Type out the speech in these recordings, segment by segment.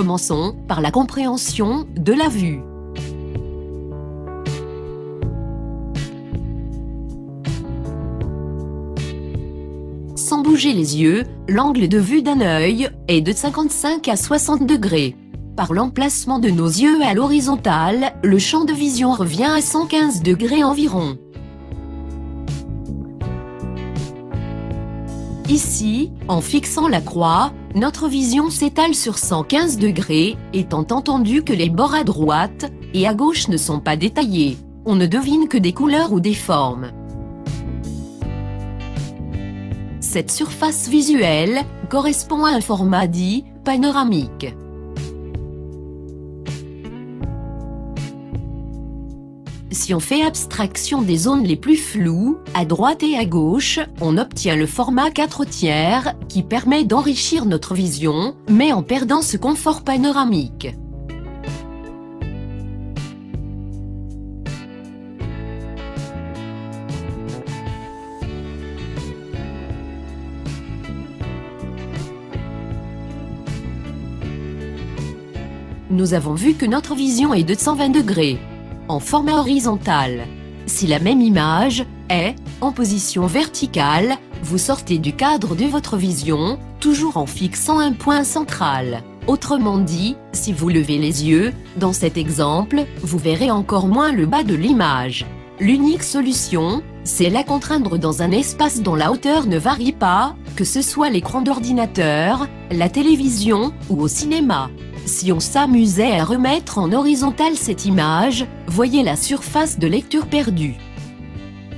Commençons par la compréhension de la vue. Sans bouger les yeux, l'angle de vue d'un œil est de 55 à 60 degrés. Par l'emplacement de nos yeux à l'horizontale, le champ de vision revient à 115 degrés environ. Ici, en fixant la croix, notre vision s'étale sur 115 degrés, étant entendu que les bords à droite et à gauche ne sont pas détaillés. On ne devine que des couleurs ou des formes. Cette surface visuelle correspond à un format dit panoramique. Si on fait abstraction des zones les plus floues, à droite et à gauche, on obtient le format 4/3 qui permet d'enrichir notre vision, mais en perdant ce confort panoramique. Nous avons vu que notre vision est de 120 degrés. En format horizontal. Si la même image est en position verticale, vous sortez du cadre de votre vision, toujours en fixant un point central. Autrement dit, si vous levez les yeux, dans cet exemple, vous verrez encore moins le bas de l'image. L'unique solution, c'est la contraindre dans un espace dont la hauteur ne varie pas, que ce soit l'écran d'ordinateur, la télévision ou au cinéma. Si on s'amusait à remettre en horizontal cette image, voyez la surface de lecture perdue.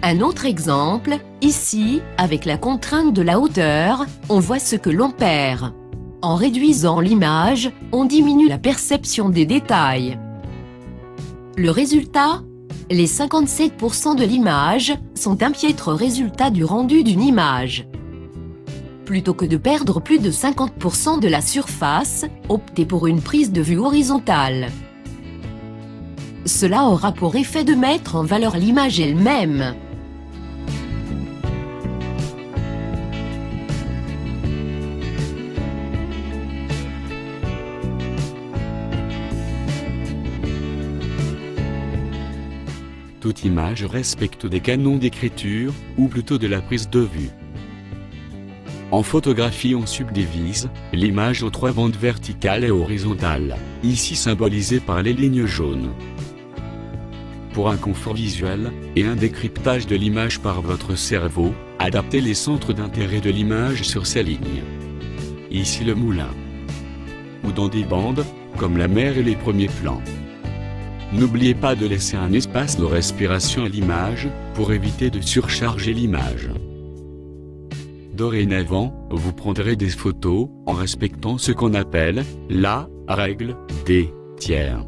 Un autre exemple, ici, avec la contrainte de la hauteur, on voit ce que l'on perd. En réduisant l'image, on diminue la perception des détails. Le résultat ? Les 57% de l'image sont un piètre résultat du rendu d'une image. Plutôt que de perdre plus de 50% de la surface, optez pour une prise de vue horizontale. Cela aura pour effet de mettre en valeur l'image elle-même. Toute image respecte des canons d'écriture, ou plutôt de la prise de vue. En photographie, on subdivise l'image en 3 bandes verticales et horizontales, ici symbolisées par les lignes jaunes. Pour un confort visuel et un décryptage de l'image par votre cerveau, adaptez les centres d'intérêt de l'image sur ces lignes. Ici le moulin. Ou dans des bandes, comme la mer et les premiers plans. N'oubliez pas de laisser un espace de respiration à l'image, pour éviter de surcharger l'image. Dorénavant, vous prendrez des photos en respectant ce qu'on appelle la règle des tiers.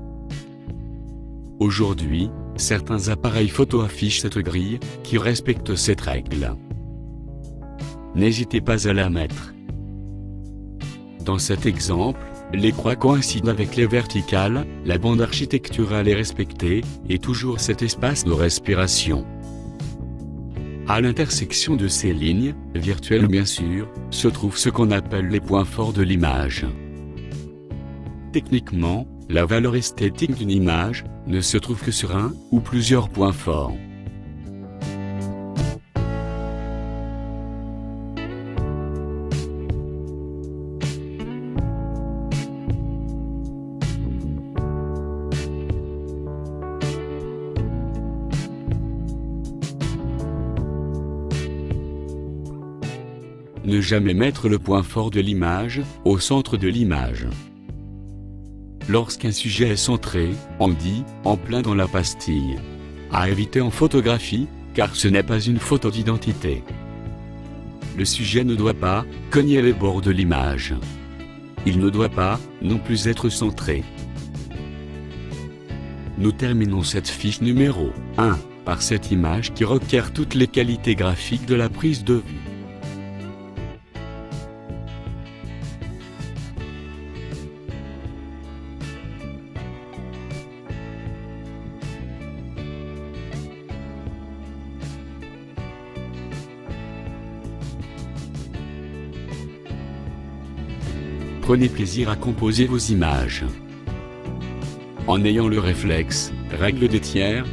Aujourd'hui, certains appareils photo affichent cette grille qui respecte cette règle. N'hésitez pas à la mettre. Dans cet exemple, les croix coïncident avec les verticales, la bande architecturale est respectée, et toujours cet espace de respiration. À l'intersection de ces lignes, virtuelles bien sûr, se trouvent ce qu'on appelle les points forts de l'image. Techniquement, la valeur esthétique d'une image ne se trouve que sur un ou plusieurs points forts. Ne jamais mettre le point fort de l'image au centre de l'image. Lorsqu'un sujet est centré, on dit « en plein dans la pastille ». À éviter en photographie, car ce n'est pas une photo d'identité. Le sujet ne doit pas cogner les bords de l'image. Il ne doit pas non plus être centré. Nous terminons cette fiche numéro 1 par cette image qui requiert toutes les qualités graphiques de la prise de vue. Prenez plaisir à composer vos images. En ayant le réflexe, règle des tiers,